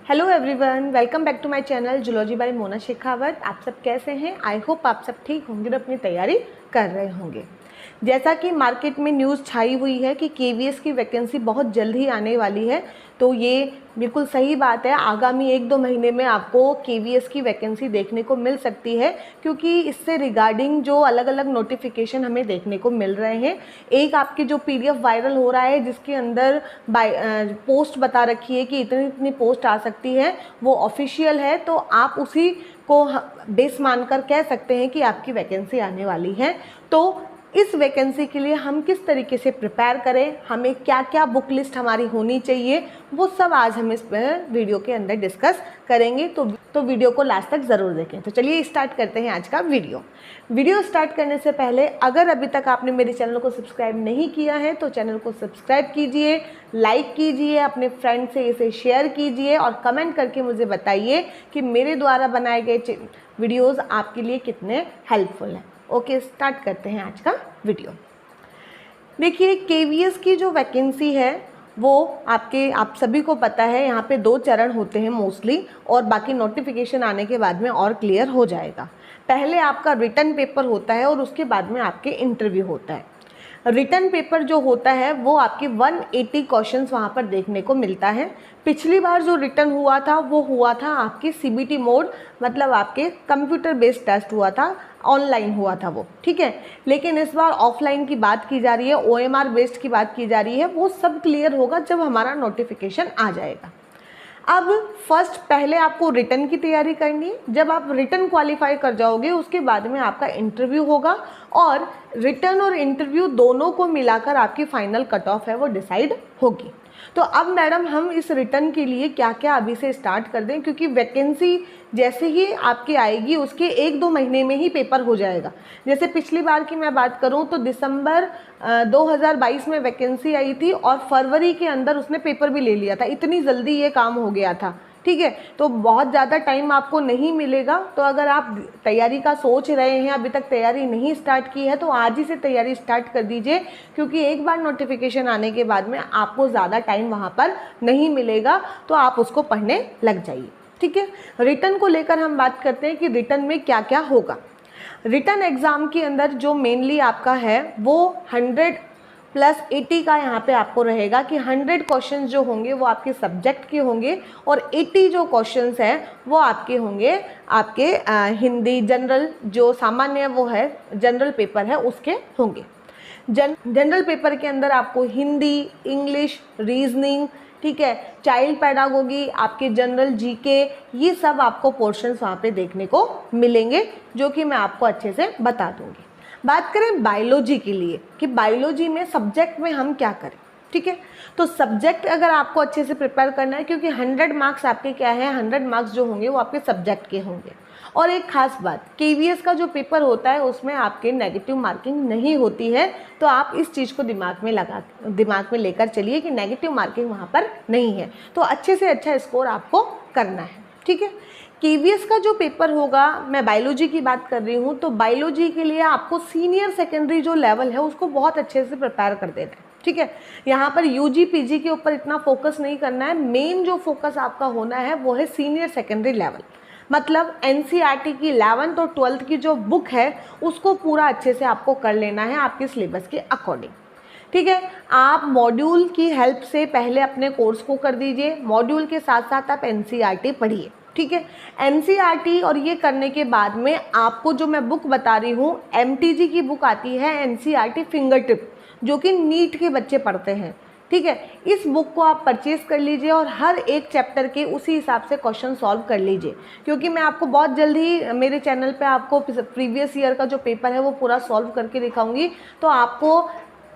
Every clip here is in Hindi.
Hello everyone, welcome back to my channel zoology by Mona Shekhawat. आप सब कैसे हैं? आई होप आप सब ठीक होंगे और अपनी तैयारी कर रहे होंगे। जैसा कि मार्केट में न्यूज़ छाई हुई है कि केवीएस की वैकेंसी बहुत जल्द ही आने वाली है, तो ये बिल्कुल सही बात है। आगामी 1-2 महीने में आपको केवीएस की वैकेंसी देखने को मिल सकती है, क्योंकि इससे रिगार्डिंग जो अलग अलग नोटिफिकेशन हमें देखने को मिल रहे हैं। एक आपकी जो पीडीएफ वायरल हो रहा है जिसके अंदर पोस्ट बता रखी है कि इतनी इतनी पोस्ट आ सकती है, वो ऑफिशियल है, तो आप उसी को बेस मानकर कह सकते हैं कि आपकी वैकेंसी आने वाली है। तो इस वैकेंसी के लिए हम किस तरीके से प्रिपेयर करें, हमें क्या क्या बुक लिस्ट हमारी होनी चाहिए, वो सब आज हम इस वीडियो के अंदर डिस्कस करेंगे। तो वीडियो को लास्ट तक ज़रूर देखें। तो चलिए स्टार्ट करते हैं आज का वीडियो स्टार्ट करने से पहले अगर अभी तक आपने मेरे चैनल को सब्सक्राइब नहीं किया है तो चैनल को सब्सक्राइब कीजिए, लाइक कीजिए, अपने फ्रेंड से इसे शेयर कीजिए और कमेंट करके मुझे बताइए कि मेरे द्वारा बनाए गए वीडियोज़ आपके लिए कितने हेल्पफुल हैं। ओके, स्टार्ट करते हैं आज का वीडियो। देखिए, केवीएस की जो वैकेंसी है वो आप सभी को पता है, यहाँ पे 2 चरण होते हैं मोस्टली, और बाकी नोटिफिकेशन आने के बाद में और क्लियर हो जाएगा। पहले आपका रिटन पेपर होता है और उसके बाद में आपके इंटरव्यू होता है। रिटन पेपर जो होता है वो आपके 180 क्वेश्चंस वहाँ पर देखने को मिलता है। पिछली बार जो रिटन हुआ था वो हुआ था आपके सीबीटी मोड, मतलब आपके कंप्यूटर बेस्ड टेस्ट हुआ था, ऑनलाइन हुआ था वो, ठीक है। लेकिन इस बार ऑफलाइन की बात की जा रही है, ओएमआर बेस्ड की बात की जा रही है। वो सब क्लियर होगा जब हमारा नोटिफिकेशन आ जाएगा। अब पहले आपको रिटन की तैयारी करनी है। जब आप रिटन क्वालिफाई कर जाओगे उसके बाद में आपका इंटरव्यू होगा, और रिटन और इंटरव्यू दोनों को मिलाकर आपकी फाइनल कट ऑफ है वो डिसाइड होगी। तो अब मैडम हम इस रिटन के लिए क्या क्या अभी से स्टार्ट कर दें, क्योंकि वैकेंसी जैसे ही आपकी आएगी उसके 1-2 महीने में ही पेपर हो जाएगा। जैसे पिछली बार की मैं बात करूं तो दिसंबर 2022 में वैकेंसी आई थी और फरवरी के अंदर उसने पेपर भी ले लिया था। इतनी जल्दी ये काम हो गया था, ठीक है। तो बहुत ज़्यादा टाइम आपको नहीं मिलेगा। तो अगर आप तैयारी का सोच रहे हैं, अभी तक तैयारी नहीं स्टार्ट की है, तो आज ही से तैयारी स्टार्ट कर दीजिए, क्योंकि एक बार नोटिफिकेशन आने के बाद में आपको ज़्यादा टाइम वहाँ पर नहीं मिलेगा, तो आप उसको पढ़ने लग जाइए, ठीक है। रिटन को लेकर हम बात करते हैं कि रिटन में क्या क्या होगा। रिटन एग्ज़ाम के अंदर जो मेनली आपका है वो 100+80 का यहाँ पे आपको रहेगा कि 100 क्वेश्चंस जो होंगे वो आपके सब्जेक्ट के होंगे, और 80 जो क्वेश्चंस हैं वो आपके होंगे आपके हिंदी जनरल, जो सामान्य वो है जनरल पेपर है उसके होंगे। जनरल पेपर के अंदर आपको हिंदी, इंग्लिश, रीजनिंग, ठीक है, चाइल्ड पेडागोगी, आपके जनरल जीके, ये सब आपको पोर्शंस वहाँ पे देखने को मिलेंगे, जो कि मैं आपको अच्छे से बता दूंगी। बात करें बायोलॉजी के लिए कि बायोलॉजी में सब्जेक्ट में हम क्या करें, ठीक है। तो सब्जेक्ट अगर आपको अच्छे से प्रिपेयर करना है, क्योंकि 100 मार्क्स आपके क्या है, 100 मार्क्स जो होंगे वो आपके सब्जेक्ट के होंगे। और एक खास बात, केवीएस का जो पेपर होता है उसमें आपके नेगेटिव मार्किंग नहीं होती है, तो आप इस चीज़ को दिमाग में लेकर चलिए कि नेगेटिव मार्किंग वहाँ पर नहीं है। तो अच्छे से अच्छा स्कोर आपको करना है, ठीक है। केवीएस का जो पेपर होगा, मैं बायोलॉजी की बात कर रही हूँ, तो बायोलॉजी के लिए आपको सीनियर सेकेंडरी जो लेवल है उसको बहुत अच्छे से प्रिपेयर कर देना है, ठीक है। यहाँ पर यूजी पीजी के ऊपर इतना फोकस नहीं करना है। मेन जो फोकस आपका होना है वो है सीनियर सेकेंडरी लेवल, मतलब एनसीईआरटी की 11th और 12th की जो बुक है उसको पूरा अच्छे से आपको कर लेना है आपके सिलेबस के अकॉर्डिंग, ठीक है। आप मॉड्यूल की हेल्प से पहले अपने कोर्स को कर दीजिए, मॉड्यूल के साथ साथ आप एनसीईआरटी पढ़िए, ठीक है। एनसीईआरटी और ये करने के बाद में आपको जो मैं बुक बता रही हूँ, एमटीजी की बुक आती है एनसीईआरटी फिंगर टिप, जो कि नीट के बच्चे पढ़ते हैं, ठीक है। इस बुक को आप परचेज कर लीजिए और हर एक चैप्टर के उसी हिसाब से क्वेश्चन सॉल्व कर लीजिए, क्योंकि मैं आपको बहुत जल्दी मेरे चैनल पे आपको प्रीवियस ईयर का जो पेपर है वो पूरा सॉल्व करके दिखाऊंगी, तो आपको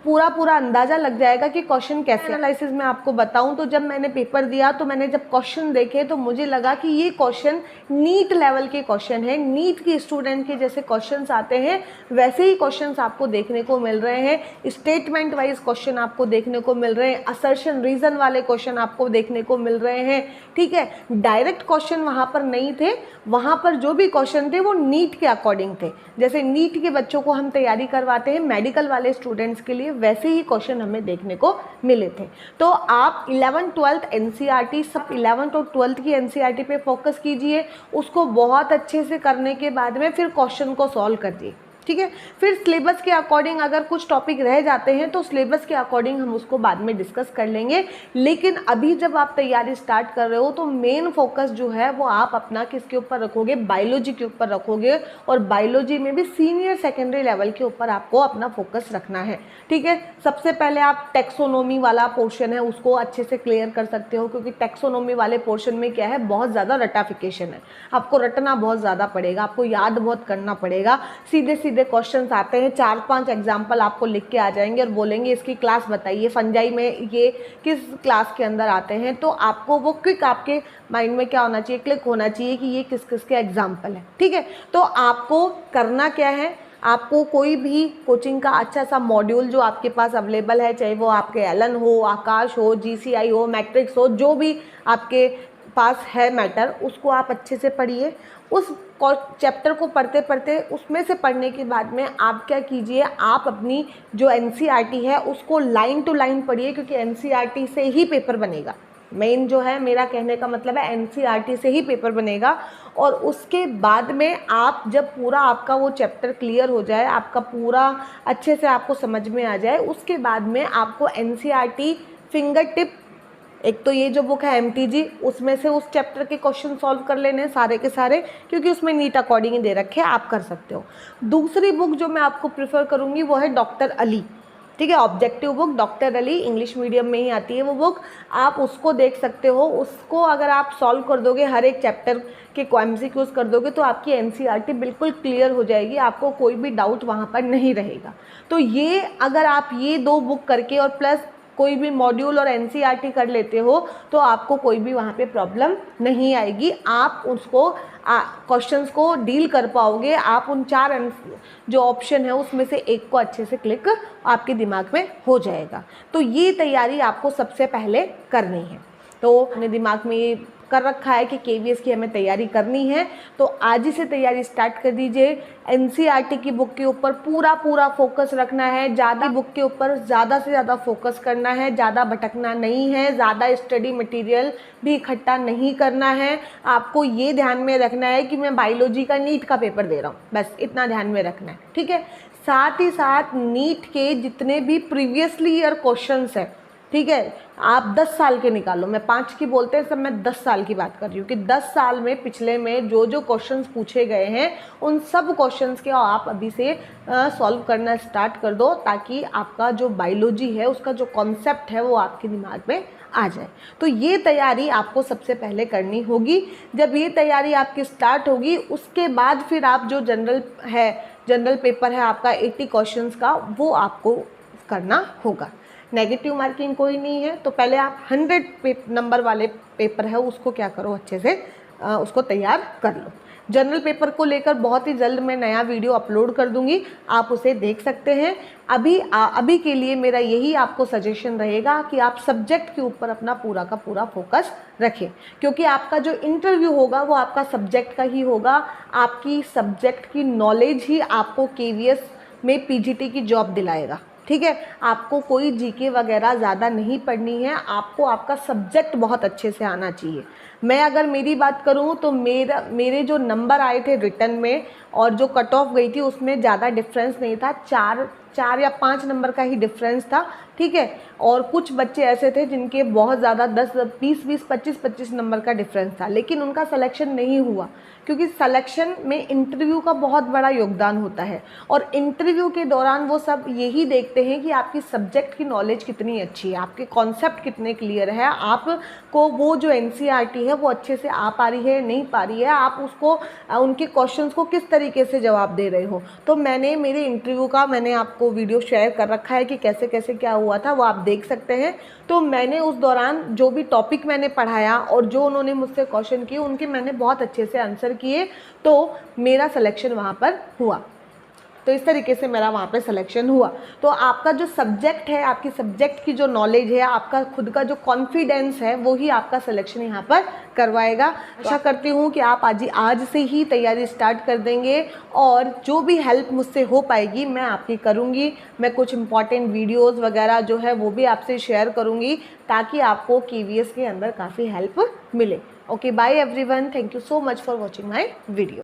पूरा अंदाज़ा लग जाएगा कि क्वेश्चन कैसे। एनालिसिस में आपको बताऊं तो जब मैंने पेपर दिया तो मैंने जब क्वेश्चन देखे तो मुझे लगा कि ये क्वेश्चन नीट लेवल के क्वेश्चन है, नीट के स्टूडेंट के जैसे क्वेश्चंस आते हैं वैसे ही क्वेश्चंस आपको देखने को मिल रहे हैं। स्टेटमेंट वाइज क्वेश्चन आपको देखने को मिल रहे हैं, असर्शन रीजन वाले क्वेश्चन आपको देखने को मिल रहे हैं, ठीक है। डायरेक्ट क्वेश्चन वहाँ पर नहीं थे, वहाँ पर जो भी क्वेश्चन थे वो नीट के अकॉर्डिंग थे। जैसे नीट के बच्चों को हम तैयारी करवाते हैं मेडिकल वाले स्टूडेंट्स के लिए, वैसे ही क्वेश्चन हमें देखने को मिले थे। तो आप 11th-12th एनसीईआरटी, सब 11th और 12th की एनसीईआरटी पे फोकस कीजिए, उसको बहुत अच्छे से करने के बाद में फिर क्वेश्चन को सॉल्व करिए, ठीक है। फिर सिलेबस के अकॉर्डिंग अगर कुछ टॉपिक रह जाते हैं तो सिलेबस के अकॉर्डिंग हम उसको बाद में डिस्कस कर लेंगे। लेकिन अभी जब आप तैयारी स्टार्ट कर रहे हो तो मेन फोकस जो है वो आप अपना किसके ऊपर रखोगे, बायोलॉजी के ऊपर रखोगे। और बायोलॉजी में भी सीनियर सेकेंडरी लेवल के ऊपर आपको अपना फोकस रखना है, ठीक है। सबसे पहले आप टेक्सोनोमी वाला पोर्शन है उसको अच्छे से क्लियर कर सकते हो, क्योंकि टेक्सोनोमी वाले पोर्शन में क्या है, बहुत ज़्यादा रटाफिकेशन है, आपको रटना बहुत ज़्यादा पड़ेगा, आपको याद बहुत करना पड़ेगा। सीधे सीधे क्वेश्चंस आते हैं, 4-5 एग्जाम्पल आपको लिख के आ जाएंगे और बोलेंगे इसकी क्लास बताइए, फंजाई में ये किस क्लास के अंदर आते हैं। तो आपको वो क्विक आपके माइंड में क्या होना चाहिए, क्लिक होना चाहिए कि ये किस किस के एग्जाम्पल है, ठीक है। तो आपको करना क्या है, आपको कोई भी कोचिंग का अच्छा सा मॉड्यूल जो आपके पास अवेलेबल है, चाहे वो आपके एलन हो, आकाश हो, जीसीआई हो, मैट्रिक्स हो, जो भी आपके पास है मैटर, उसको आप अच्छे से पढ़िए। उस चैप्टर को पढ़ते पढ़ते उसमें से पढ़ने के बाद में आप क्या कीजिए, आप अपनी जो एनसीईआरटी है उसको लाइन टू लाइन पढ़िए, क्योंकि एनसीईआरटी से ही पेपर बनेगा। मेन जो है, मेरा कहने का मतलब है, एनसीईआरटी से ही पेपर बनेगा। और उसके बाद में आप जब पूरा आपका वो चैप्टर क्लियर हो जाए, आपका पूरा अच्छे से आपको समझ में आ जाए, उसके बाद में आपको एनसीईआरटी फिंगर टिप, एक तो ये जो बुक है एमटीजी, उसमें से उस चैप्टर के क्वेश्चन सॉल्व कर लेने सारे के सारे, क्योंकि उसमें नीट अकॉर्डिंग ही दे रखे हैं, आप कर सकते हो। दूसरी बुक जो मैं आपको प्रेफर करूँगी वो है डॉक्टर अली, ठीक है, objective book doctor Ali, English medium में ही आती है वो बुक, आप उसको देख सकते हो। उसको अगर आप सॉल्व कर दोगे, हर एक चैप्टर के एमसीक्यूज कर दोगे, तो आपकी एनसीईआरटी बिल्कुल क्लियर हो जाएगी, आपको कोई भी डाउट वहाँ पर नहीं रहेगा। तो ये अगर आप ये 2 बुक करके और प्लस कोई भी मॉड्यूल और एनसीईआरटी कर लेते हो तो आपको कोई भी वहाँ पे प्रॉब्लम नहीं आएगी, आप उसको क्वेश्चंस को डील कर पाओगे। आप उन 4 जो ऑप्शन है उसमें से एक को अच्छे से क्लिक आपके दिमाग में हो जाएगा। तो ये तैयारी आपको सबसे पहले करनी है। तो अपने दिमाग में ये कर रखा है कि केवीएस की हमें तैयारी करनी है, तो आज ही से तैयारी स्टार्ट कर दीजिए। एनसीईआरटी की बुक के ऊपर पूरा फोकस रखना है, ज़्यादा बुक के ऊपर ज़्यादा से ज़्यादा फोकस करना है, ज़्यादा भटकना नहीं है, ज़्यादा स्टडी मटेरियल भी इकट्ठा नहीं करना है। आपको ये ध्यान में रखना है कि मैं बायोलॉजी का नीट का पेपर दे रहा हूँ, बस इतना ध्यान में रखना है, ठीक है। साथ ही साथ नीट के जितने भी प्रीवियसली ईयर क्वेश्चंस हैं, ठीक है, आप 10 साल के निकालो, मैं 5 की बोलते हैं सब, मैं 10 साल की बात कर रही हूँ कि 10 साल में पिछले में जो जो क्वेश्चंस पूछे गए हैं उन सब क्वेश्चंस के आप अभी से सॉल्व करना स्टार्ट कर दो, ताकि आपका जो बायोलॉजी है उसका जो कॉन्सेप्ट है वो आपके दिमाग में आ जाए। तो ये तैयारी आपको सबसे पहले करनी होगी। जब ये तैयारी आपकी स्टार्ट होगी उसके बाद फिर आप जो जनरल पेपर है आपका 80 क्वेश्चंस का, वो आपको करना होगा। नेगेटिव मार्किंग कोई नहीं है, तो पहले आप 100 नंबर वाले पेपर है उसको क्या करो, अच्छे से उसको तैयार कर लो। जनरल पेपर को लेकर बहुत ही जल्द मैं नया वीडियो अपलोड कर दूंगी, आप उसे देख सकते हैं। अभी के लिए मेरा यही आपको सजेशन रहेगा कि आप सब्जेक्ट के ऊपर अपना पूरा का पूरा फोकस रखें, क्योंकि आपका जो इंटरव्यू होगा वो आपका सब्जेक्ट का ही होगा। आपकी सब्जेक्ट की नॉलेज ही आपको केवीएस में पीजीटी की जॉब दिलाएगा, ठीक है। आपको कोई जीके वगैरह ज़्यादा नहीं पढ़नी है, आपको आपका सब्जेक्ट बहुत अच्छे से आना चाहिए। मैं अगर मेरी बात करूं तो मेरे जो नंबर आए थे रिटन में और जो कट ऑफ गई थी उसमें ज़्यादा डिफरेंस नहीं था, 4 या 5 नंबर का ही डिफरेंस था, ठीक है। और कुछ बच्चे ऐसे थे जिनके बहुत ज़्यादा 10, 20, 25 नंबर का डिफरेंस था, लेकिन उनका सिलेक्शन नहीं हुआ, क्योंकि सिलेक्शन में इंटरव्यू का बहुत बड़ा योगदान होता है। और इंटरव्यू के दौरान वो सब यही देखते हैं कि आपकी सब्जेक्ट की नॉलेज कितनी अच्छी है, आपके कॉन्सेप्ट कितने क्लियर है, आपको वो जो एनसीईआरटी है वो अच्छे से आ पा रही है नहीं पा रही है, आप उसको उनके क्वेश्चंस को किस तरीके से जवाब दे रहे हो। तो मैंने मेरे इंटरव्यू का मैंने आपको वीडियो शेयर कर रखा है कि कैसे कैसे क्या हुआ था, वो आप देख सकते हैं। तो मैंने उस दौरान जो भी टॉपिक मैंने पढ़ाया और जो उन्होंने मुझसे क्वेश्चन किए उनके मैंने बहुत अच्छे से आंसर किए, तो मेरा सिलेक्शन वहाँ पर हुआ। तो इस तरीके से मेरा वहाँ पे सिलेक्शन हुआ। तो आपका जो सब्जेक्ट है, आपकी सब्जेक्ट की जो नॉलेज है, आपका खुद का जो कॉन्फिडेंस है, वो ही आपका सिलेक्शन यहाँ पर करवाएगा। आशा करती हूँ कि आप आज से ही तैयारी स्टार्ट कर देंगे और जो भी हेल्प मुझसे हो पाएगी मैं आपकी करूँगी। मैं कुछ इंपॉर्टेंट वीडियोज़ वगैरह जो है वो भी आपसे शेयर करूँगी ताकि आपको KVS के अंदर काफ़ी हेल्प मिले। Okay, bye everyone, thank you so much for watching my video.